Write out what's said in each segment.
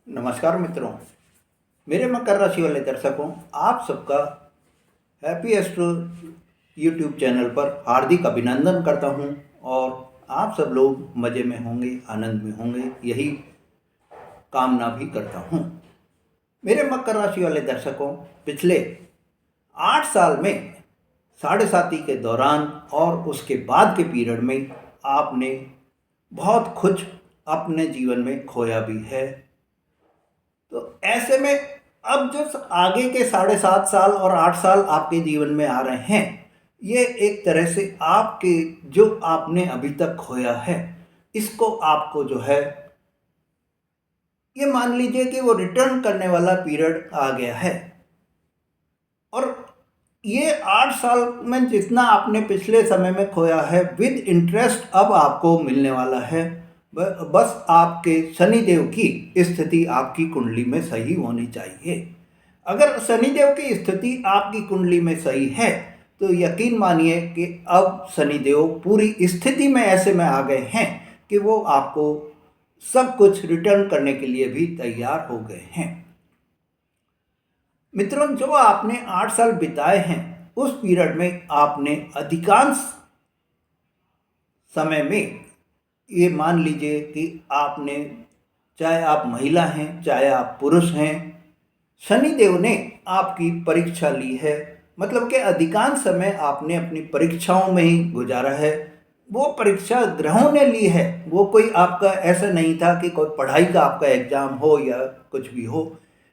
नमस्कार मित्रों, मेरे मकर राशि वाले दर्शकों, आप सबका हैप्पी एस्ट्रो यूट्यूब चैनल पर हार्दिक अभिनंदन करता हूं और आप सब लोग मज़े में होंगे, आनंद में होंगे, यही कामना भी करता हूं। मेरे मकर राशि वाले दर्शकों, पिछले 8 साल में साढ़े साती के दौरान और उसके बाद के पीरियड में आपने बहुत कुछ अपने जीवन में खोया भी है। तो ऐसे में अब जो आगे के 7.5 साल और 8 साल आपके जीवन में आ रहे हैं, ये एक तरह से आपके जो आपने अभी तक खोया है, इसको आपको जो है, ये मान लीजिए कि वो रिटर्न करने वाला पीरियड आ गया है। और ये 8 साल में जितना आपने पिछले समय में खोया है, विद इंटरेस्ट अब आपको मिलने वाला है। बस आपके शनिदेव की स्थिति आपकी कुंडली में सही होनी चाहिए। अगर शनिदेव की स्थिति आपकी कुंडली में सही है तो यकीन मानिए कि अब शनिदेव पूरी स्थिति में ऐसे में आ गए हैं कि वो आपको सब कुछ रिटर्न करने के लिए भी तैयार हो गए हैं। मित्रों, जो आपने 8 साल बिताए हैं, उस पीरियड में आपने अधिकांश समय में ये मान लीजिए कि आपने, चाहे आप महिला हैं चाहे आप पुरुष हैं, शनिदेव ने आपकी परीक्षा ली है। मतलब कि अधिकांश समय आपने अपनी परीक्षाओं में ही गुजारा है। वो परीक्षा ग्रहों ने ली है, वो कोई आपका ऐसा नहीं था कि कोई पढ़ाई का आपका एग्जाम हो या कुछ भी हो।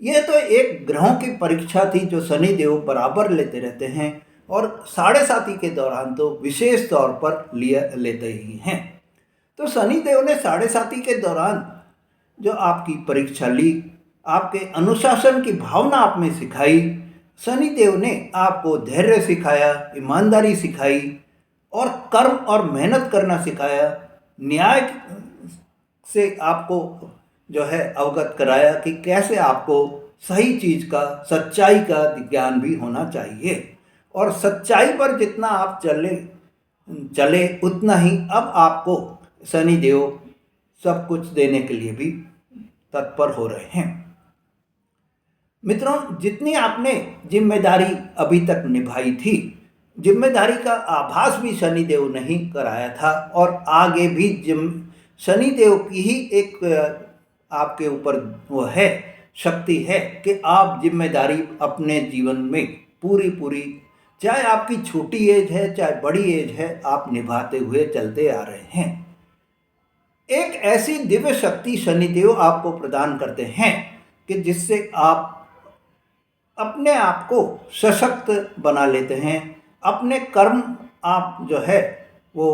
ये तो एक ग्रहों की परीक्षा थी जो शनिदेव बराबर लेते रहते हैं और साढ़े साती के दौरान तो विशेष तौर पर लेते ही हैं। तो शनिदेव ने साढ़े साती के दौरान जो आपकी परीक्षा ली, आपके अनुशासन की भावना आप में सिखाई, शनिदेव ने आपको धैर्य सिखाया, ईमानदारी सिखाई और कर्म और मेहनत करना सिखाया, न्याय से आपको जो है अवगत कराया कि कैसे आपको सही चीज़ का, सच्चाई का ज्ञान भी होना चाहिए। और सच्चाई पर जितना आप चले उतना ही अब आपको शनिदेव सब कुछ देने के लिए भी तत्पर हो रहे हैं। मित्रों, जितनी आपने जिम्मेदारी अभी तक निभाई थी, जिम्मेदारी का आभास भी शनिदेव ने ही कराया था और आगे भी शनिदेव की ही एक आपके ऊपर वो है, शक्ति है कि आप जिम्मेदारी अपने जीवन में पूरी, चाहे आपकी छोटी एज है चाहे बड़ी एज है, आप निभाते हुए चलते आ रहे हैं। एक ऐसी दिव्य शक्ति शनिदेव आपको प्रदान करते हैं कि जिससे आप अपने आप को सशक्त बना लेते हैं। अपने कर्म आप जो है वो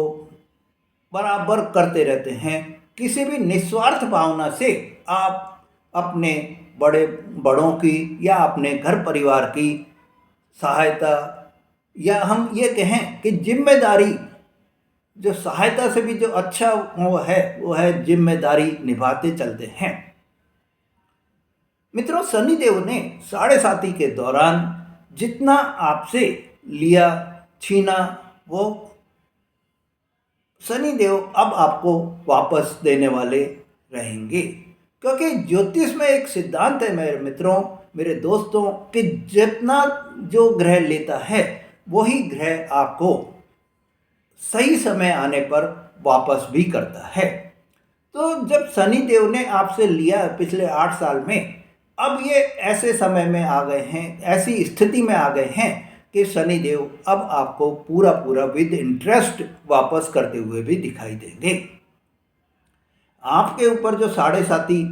बराबर करते रहते हैं। किसी भी निस्वार्थ भावना से आप अपने बड़ों की या अपने घर परिवार की सहायता, या हम ये कहें कि जिम्मेदारी, जो सहायता से भी जो अच्छा वो है जिम्मेदारी निभाते चलते हैं। मित्रों, शनिदेव ने साढ़े साती के दौरान जितना आपसे लिया छीना, वो शनिदेव अब आपको वापस देने वाले रहेंगे। क्योंकि ज्योतिष में एक सिद्धांत है मेरे मित्रों, मेरे दोस्तों, कि जितना जो ग्रह लेता है वही ग्रह आपको सही समय आने पर वापस भी करता है। तो जब शनिदेव ने आपसे लिया पिछले 8 साल में, अब ये ऐसे समय में आ गए हैं, ऐसी स्थिति में आ गए हैं कि शनिदेव अब आपको पूरा विद इंटरेस्ट वापस करते हुए भी दिखाई देंगे। आपके ऊपर जो साढ़े साती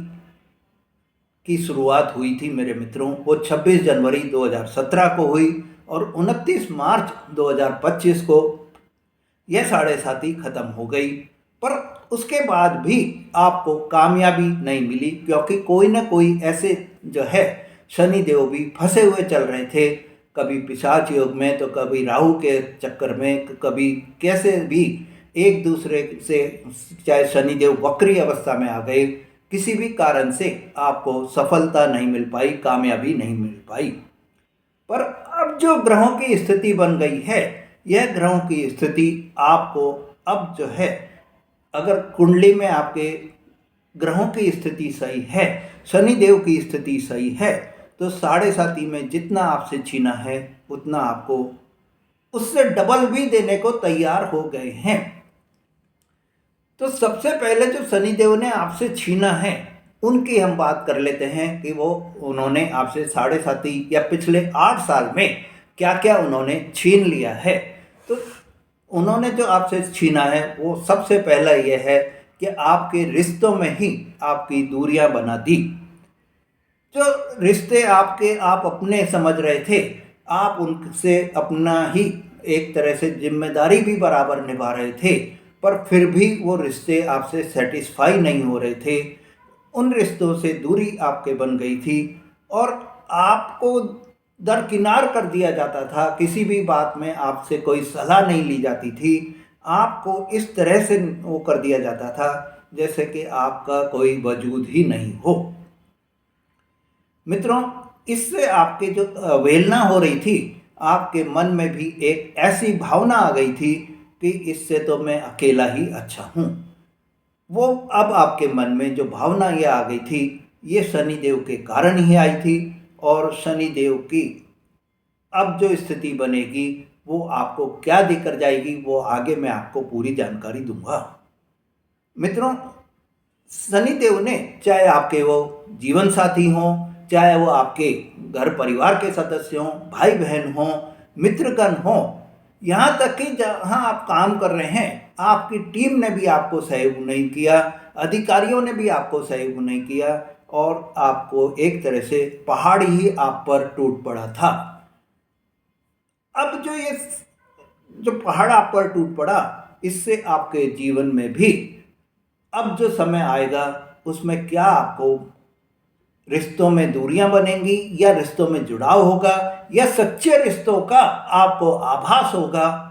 की शुरुआत हुई थी मेरे मित्रों, वो 26 जनवरी 2017 को हुई और 29 मार्च 2025 को यह साढ़े साती खत्म हो गई। पर उसके बाद भी आपको कामयाबी नहीं मिली, क्योंकि कोई ना कोई ऐसे जो है शनिदेव भी फंसे हुए चल रहे थे। कभी पिशाच योग में तो कभी राहु के चक्कर में, कभी कैसे भी एक दूसरे से, चाहे शनिदेव वक्री अवस्था में आ गए, किसी भी कारण से आपको सफलता नहीं मिल पाई, कामयाबी नहीं मिल पाई। पर अब जो ग्रहों की स्थिति बन गई है, यह ग्रहों की स्थिति आपको अब जो है, अगर कुंडली में आपके ग्रहों की स्थिति सही है, शनिदेव की स्थिति सही है, तो 7.5 में जितना आपसे छीना है उतना आपको उससे डबल भी देने को तैयार हो गए हैं। तो सबसे पहले जो शनिदेव ने आपसे छीना है उनकी हम बात कर लेते हैं कि उन्होंने आपसे 7.5 या पिछले 8 साल में क्या क्या उन्होंने छीन लिया है। तो उन्होंने जो आपसे छीना है वो सबसे पहला ये है कि आपके रिश्तों में ही आपकी दूरियां बना दी। जो रिश्ते आप अपने समझ रहे थे, आप उनसे अपना ही एक तरह से जिम्मेदारी भी बराबर निभा रहे थे, पर फिर भी वो रिश्ते आपसे सेटिस्फाई नहीं हो रहे थे। उन रिश्तों से दूरी आपके बन गई थी और आपको दरकिनार कर दिया जाता था। किसी भी बात में आपसे कोई सलाह नहीं ली जाती थी। आपको इस तरह से वो कर दिया जाता था जैसे कि आपका कोई वजूद ही नहीं हो। मित्रों, इससे आपके जो अवहेलना हो रही थी, आपके मन में भी एक ऐसी भावना आ गई थी कि इससे तो मैं अकेला ही अच्छा हूँ। वो अब आपके मन में जो भावना ये आ गई थी, ये शनिदेव के कारण ही आई थी। और शनिदेव की अब जो स्थिति बनेगी वो आपको क्या देकर जाएगी, वो आगे मैं आपको पूरी जानकारी दूंगा। मित्रों, शनिदेव ने चाहे आपके वो जीवन साथी हों, चाहे वो आपके घर परिवार के सदस्य हों, भाई बहन हों, मित्रगण हों, यहाँ तक कि जहाँ आप काम कर रहे हैं आपकी टीम ने भी आपको सहयोग नहीं किया, अधिकारियों ने भी आपको सहयोग नहीं किया और आपको एक तरह से पहाड़ ही आप पर टूट पड़ा था। अब जो पहाड़ आप पर टूट पड़ा, इससे आपके जीवन में भी अब जो समय आएगा उसमें क्या आपको रिश्तों में दूरियां बनेंगी या रिश्तों में जुड़ाव होगा या सच्चे रिश्तों का आपको आभास होगा,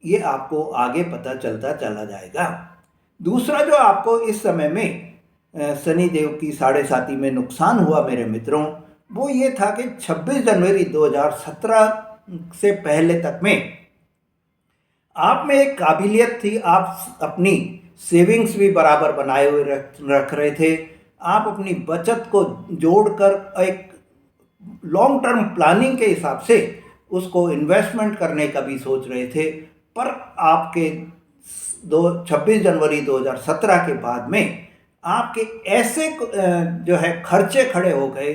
ये आपको आगे पता चलता चला जाएगा। दूसरा जो आपको इस समय में शनिदेव की 7.5 में नुकसान हुआ मेरे मित्रों, वो ये था कि 26 जनवरी 2017 से पहले तक में आप में एक काबिलियत थी। आप अपनी सेविंग्स भी बराबर बनाए हुए रख रहे थे। आप अपनी बचत को जोड़कर एक लॉन्ग टर्म प्लानिंग के हिसाब से उसको इन्वेस्टमेंट करने का भी सोच रहे थे। पर आपके 26 जनवरी 2017 के बाद में आपके ऐसे जो है खर्चे खड़े हो गए,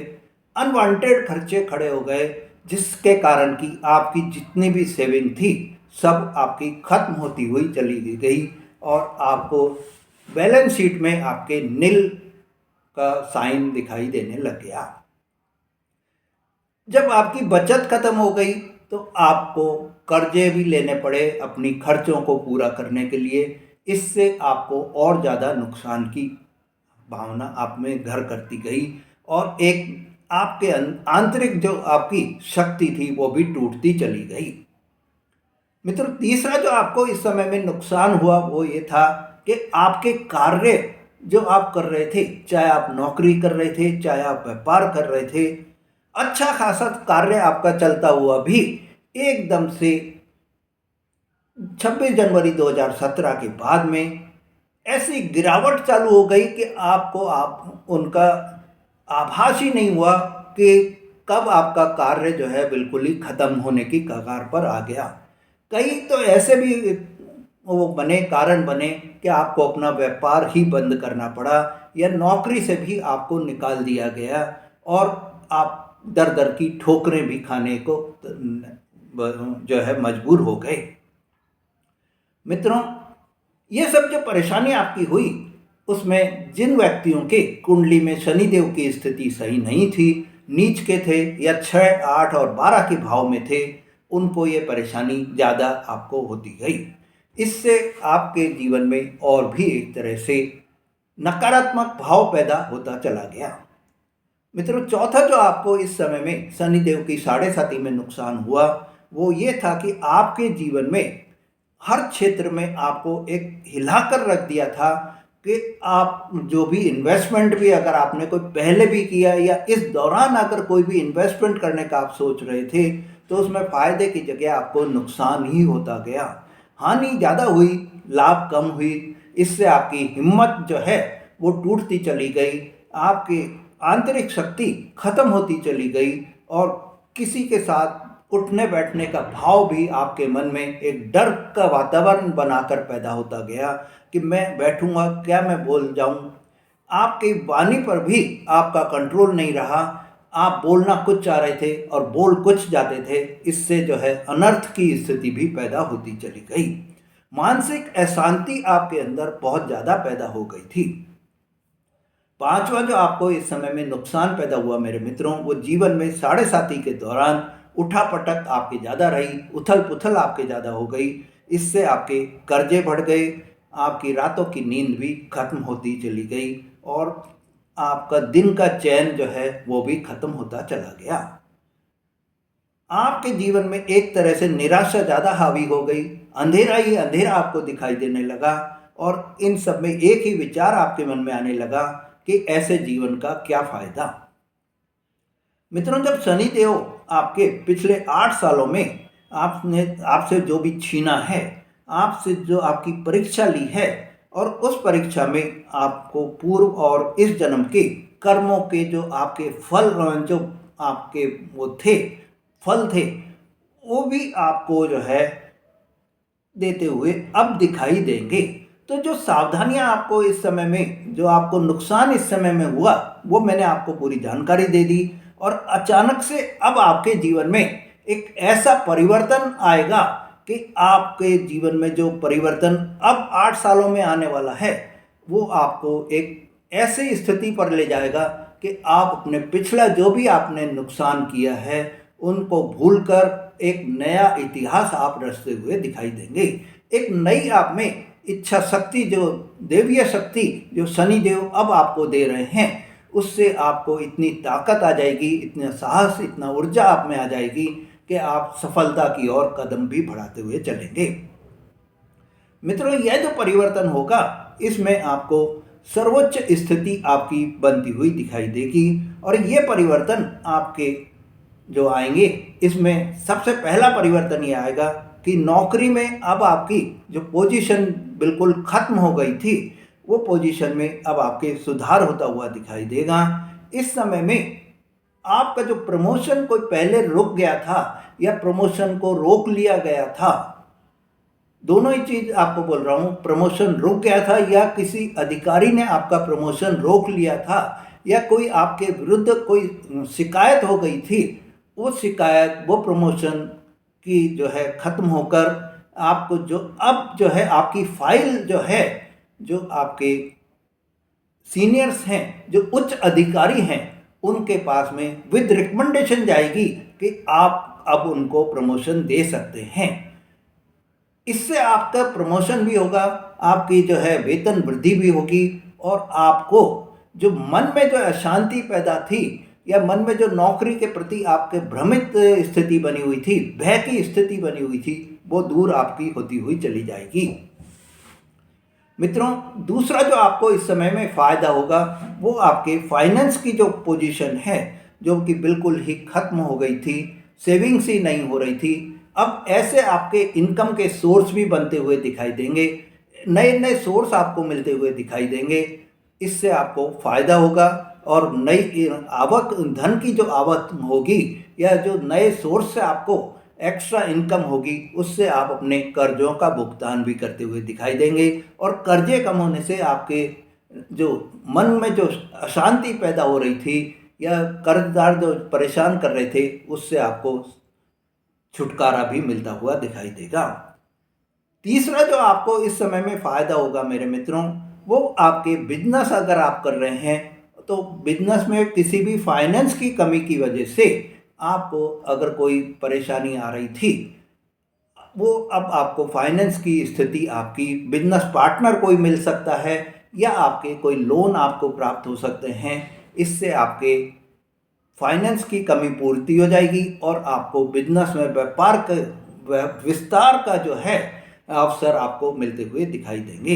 अनवांटेड खर्चे खड़े हो गए, जिसके कारण कि आपकी जितनी भी सेविंग थी सब आपकी खत्म होती हुई चली गई और आपको बैलेंस शीट में आपके नील का साइन दिखाई देने लग गया। जब आपकी बचत खत्म हो गई तो आपको कर्जे भी लेने पड़े अपनी खर्चों को पूरा करने के लिए। इससे आपको और ज़्यादा नुकसान की भावना आप में घर करती गई और एक आपके आंतरिक जो आपकी शक्ति थी वो भी टूटती चली गई। मित्रों, तीसरा जो आपको इस समय में नुकसान हुआ वो ये था कि आपके कार्य जो आप कर रहे थे, चाहे आप नौकरी कर रहे थे, चाहे आप व्यापार कर रहे थे, अच्छा खासा कार्य आपका चलता हुआ भी एकदम से 26 जनवरी 2017 के बाद में ऐसी गिरावट चालू हो गई कि आप उनका आभास ही नहीं हुआ कि कब आपका कार्य जो है बिल्कुल ही खत्म होने की कगार पर आ गया। कई तो ऐसे भी वो कारण बने कि आपको अपना व्यापार ही बंद करना पड़ा या नौकरी से भी आपको निकाल दिया गया और आप दर दर की ठोकरें भी खाने को जो है मजबूर हो गए। मित्रों, ये सब जो परेशानी आपकी हुई उसमें जिन व्यक्तियों के कुंडली में शनिदेव की स्थिति सही नहीं थी, नीच के थे या 6, 8 और 12 के भाव में थे, उनको ये परेशानी ज़्यादा आपको होती गई। इससे आपके जीवन में और भी एक तरह से नकारात्मक भाव पैदा होता चला गया। मित्रों, चौथा जो आपको इस समय में शनिदेव की 7.5 में नुकसान हुआ वो ये था कि आपके जीवन में हर क्षेत्र में आपको एक हिलाकर रख दिया था कि आप जो भी इन्वेस्टमेंट भी अगर आपने कोई पहले भी किया या इस दौरान अगर कोई भी इन्वेस्टमेंट करने का आप सोच रहे थे तो उसमें फ़ायदे की जगह आपको नुकसान ही होता गया। हानि ज़्यादा हुई, लाभ कम हुई। इससे आपकी हिम्मत जो है वो टूटती चली गई, आपकी आंतरिक शक्ति खत्म होती चली गई और किसी के साथ उठने बैठने का भाव भी आपके मन में एक डर का वातावरण बनाकर पैदा होता गया कि मैं बैठूंगा क्या, मैं बोल जाऊं। आपकी वाणी पर भी आपका कंट्रोल नहीं रहा, आप बोलना कुछ चाह रहे थे और बोल कुछ जाते थे। इससे जो है अनर्थ की स्थिति भी पैदा होती चली गई। मानसिक अशांति आपके अंदर बहुत ज़्यादा पैदा हो गई थी। पांचवा जो आपको इस समय में नुकसान पैदा हुआ मेरे मित्रों, वो जीवन में 7.5 के दौरान उठापटक आपकी ज़्यादा रही, उथल पुथल आपके ज़्यादा हो गई। इससे आपके कर्जे बढ़ गए, आपकी रातों की नींद भी खत्म होती चली गई और आपका दिन का चैन जो है वो भी खत्म होता चला गया। आपके जीवन में एक तरह से निराशा ज़्यादा हावी हो गई, अंधेरा ही अंधेरा आपको दिखाई देने लगा और इन सब में एक ही विचार आपके मन में आने लगा कि ऐसे जीवन का क्या फायदा। मित्रों, जब शनिदेव आपके पिछले 8 सालों में आपसे जो भी छीना है, आपसे जो आपकी परीक्षा ली है और उस परीक्षा में आपको पूर्व और इस जन्म के कर्मों के जो आपके फल, जो आपके वो थे फल थे, वो भी आपको जो है देते हुए अब दिखाई देंगे। तो जो सावधानियां आपको इस समय में, जो आपको नुकसान इस समय में हुआ, वो मैंने आपको पूरी जानकारी दे दी और अचानक से अब आपके जीवन में एक ऐसा परिवर्तन आएगा कि आपके जीवन में जो परिवर्तन अब 8 सालों में आने वाला है वो आपको एक ऐसी स्थिति पर ले जाएगा कि आप अपने पिछला जो भी आपने नुकसान किया है उनको भूलकर एक नया इतिहास आप रचते हुए दिखाई देंगे। एक नई आप में इच्छा शक्ति, जो देवीय शक्ति जो शनिदेव अब आपको दे रहे हैं, उससे आपको इतनी ताकत आ जाएगी, इतना साहस, इतना ऊर्जा आप में आ जाएगी कि आप सफलता की ओर कदम भी बढ़ाते हुए चलेंगे। मित्रों, यह जो परिवर्तन होगा इसमें आपको सर्वोच्च स्थिति आपकी बनती हुई दिखाई देगी और ये परिवर्तन आपके जो आएंगे, इसमें सबसे पहला परिवर्तन ये आएगा कि नौकरी में अब आपकी जो पोजीशन बिल्कुल खत्म हो गई थी, वो पोजीशन में अब आपके सुधार होता हुआ दिखाई देगा। इस समय में आपका जो प्रमोशन कोई पहले रुक गया था या प्रमोशन को रोक लिया गया था, दोनों ही चीज आपको बोल रहा हूँ, प्रमोशन रुक गया था या किसी अधिकारी ने आपका प्रमोशन रोक लिया था या कोई आपके विरुद्ध कोई शिकायत हो गई थी, वो शिकायत, वो प्रमोशन की जो है खत्म होकर आपको जो अब जो है आपकी फाइल जो है, जो आपके सीनियर्स हैं, जो उच्च अधिकारी हैं, उनके पास में विद रिकमेंडेशन जाएगी कि आप अब उनको प्रमोशन दे सकते हैं। इससे आपका प्रमोशन भी होगा, आपकी जो है वेतन वृद्धि भी होगी और आपको जो मन में जो अशांति पैदा थी या मन में जो नौकरी के प्रति आपके भ्रमित स्थिति बनी हुई थी, भय की स्थिति बनी हुई थी, वो दूर आपकी होती हुई चली जाएगी। मित्रों, दूसरा जो आपको इस समय में फायदा होगा वो आपके फाइनेंस की जो पोजीशन है, जो कि बिल्कुल ही खत्म हो गई थी, सेविंग्स ही नहीं हो रही थी, अब ऐसे आपके इनकम के सोर्स भी बनते हुए दिखाई देंगे, नए नए सोर्स आपको मिलते हुए दिखाई देंगे। इससे आपको फायदा होगा और नई आवक, धन की जो आवक होगी या जो नए सोर्स से आपको एक्स्ट्रा इनकम होगी, उससे आप अपने कर्जों का भुगतान भी करते हुए दिखाई देंगे और कर्जे कम होने से आपके जो मन में जो अशांति पैदा हो रही थी या कर्जदार जो परेशान कर रहे थे, उससे आपको छुटकारा भी मिलता हुआ दिखाई देगा। तीसरा जो आपको इस समय में फायदा होगा मेरे मित्रों, वो आपके बिजनेस अगर आप कर रहे हैं तो बिजनेस में किसी भी फाइनेंस की कमी की वजह से आपको अगर कोई परेशानी आ रही थी, वो अब आपको फाइनेंस की स्थिति, आपकी बिजनेस पार्टनर कोई मिल सकता है या आपके कोई लोन आपको प्राप्त हो सकते हैं। इससे आपके फाइनेंस की कमी पूर्ति हो जाएगी और आपको बिजनेस में व्यापार का विस्तार का जो है अवसर आपको मिलते हुए दिखाई देंगे।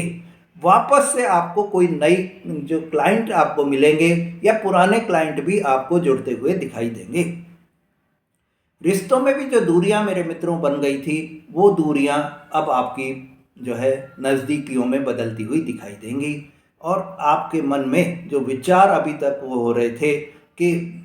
वापस से आपको कोई नई जो क्लाइंट आपको मिलेंगे या पुराने क्लाइंट भी आपको जुड़ते हुए दिखाई देंगे। रिश्तों में भी जो दूरियां मेरे मित्रों बन गई थी, वो दूरियां अब आपकी जो है नज़दीकियों में बदलती हुई दिखाई देंगी और आपके मन में जो विचार अभी तक वो हो रहे थे कि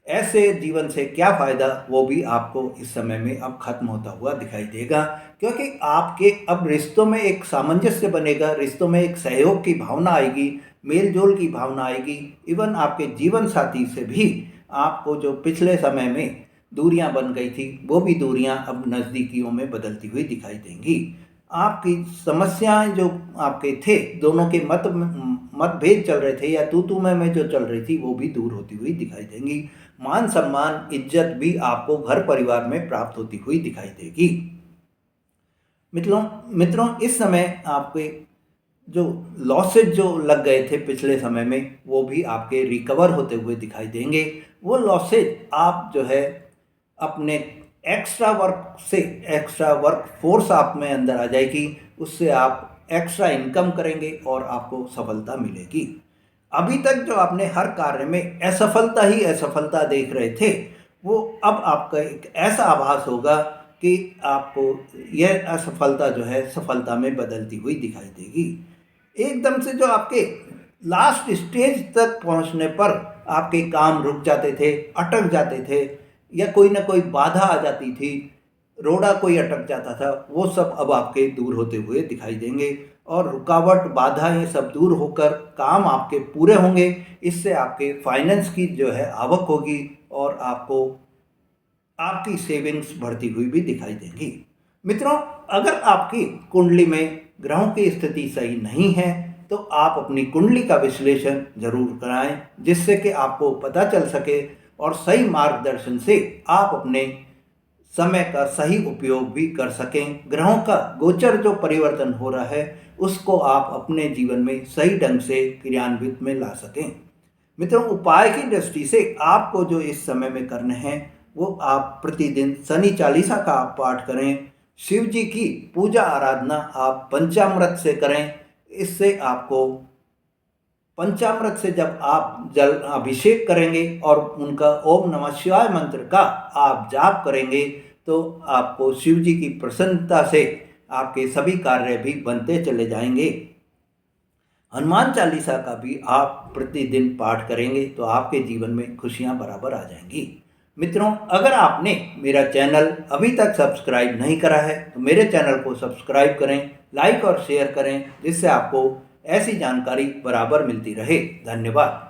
ऐसे जीवन से क्या फ़ायदा, वो भी आपको इस समय में अब खत्म होता हुआ दिखाई देगा। क्योंकि आपके अब रिश्तों में एक सामंजस्य बनेगा, रिश्तों में एक सहयोग की भावना आएगी, मेल जोल की भावना आएगी। इवन आपके जीवन साथी से भी आपको जो पिछले समय में दूरियां बन गई थी, वो भी दूरियां अब नज़दीकियों में बदलती हुई दिखाई देंगी। आपकी समस्याएं जो आपके थे, दोनों के मतभेद चल रहे थे या तू मैं जो चल रही थी, वो भी दूर होती हुई दिखाई देंगी। मान सम्मान इज्जत भी आपको घर परिवार में प्राप्त होती हुई दिखाई देगी। मित्रों मित्रों इस समय आपके जो लॉसेज जो लग गए थे पिछले समय में, वो भी आपके रिकवर होते हुए दिखाई देंगे। वो लॉसेज आप जो है अपने एक्स्ट्रा वर्क फोर्स आप में अंदर आ जाएगी, उससे आप एक्स्ट्रा इनकम करेंगे और आपको सफलता मिलेगी। अभी तक जो आपने हर कार्य में असफलता ही असफलता देख रहे थे, वो अब आपका एक ऐसा आभास होगा कि आपको यह असफलता जो है सफलता में बदलती हुई दिखाई देगी। एकदम से जो आपके लास्ट स्टेज तक पहुंचने पर आपके काम रुक जाते थे, अटक जाते थे, या कोई ना कोई बाधा आ जाती थी, रोड़ा कोई अटक जाता था, वो सब अब आपके दूर होते हुए दिखाई देंगे और रुकावट बाधाएं सब दूर होकर काम आपके पूरे होंगे। इससे आपके फाइनेंस की जो है आवक होगी और आपको आपकी सेविंग्स बढ़ती हुई भी दिखाई देंगी। मित्रों, अगर आपकी कुंडली में ग्रहों की स्थिति सही नहीं है तो आप अपनी कुंडली का विश्लेषण जरूर कराएं, जिससे कि आपको पता चल सके और सही मार्गदर्शन से आप अपने समय का सही उपयोग भी कर सकें। ग्रहों का गोचर जो परिवर्तन हो रहा है, उसको आप अपने जीवन में सही ढंग से क्रियान्वित में ला सकें। मित्रों, उपाय की दृष्टि से आपको जो इस समय में करने हैं, वो आप प्रतिदिन शनि चालीसा का आप पाठ करें। शिव जी की पूजा आराधना आप पंचामृत से करें। इससे आपको पंचामृत से जब आप जल अभिषेक करेंगे और उनका ओम नमः शिवाय मंत्र का आप जाप करेंगे, तो आपको शिव जी की प्रसन्नता से आपके सभी कार्य भी बनते चले जाएंगे। हनुमान चालीसा का भी आप प्रतिदिन पाठ करेंगे तो आपके जीवन में खुशियां बराबर आ जाएंगी। मित्रों, अगर आपने मेरा चैनल अभी तक सब्सक्राइब नहीं करा है तो मेरे चैनल को सब्सक्राइब करें, लाइक और शेयर करें, जिससे आपको ऐसी जानकारी बराबर मिलती रहे। धन्यवाद।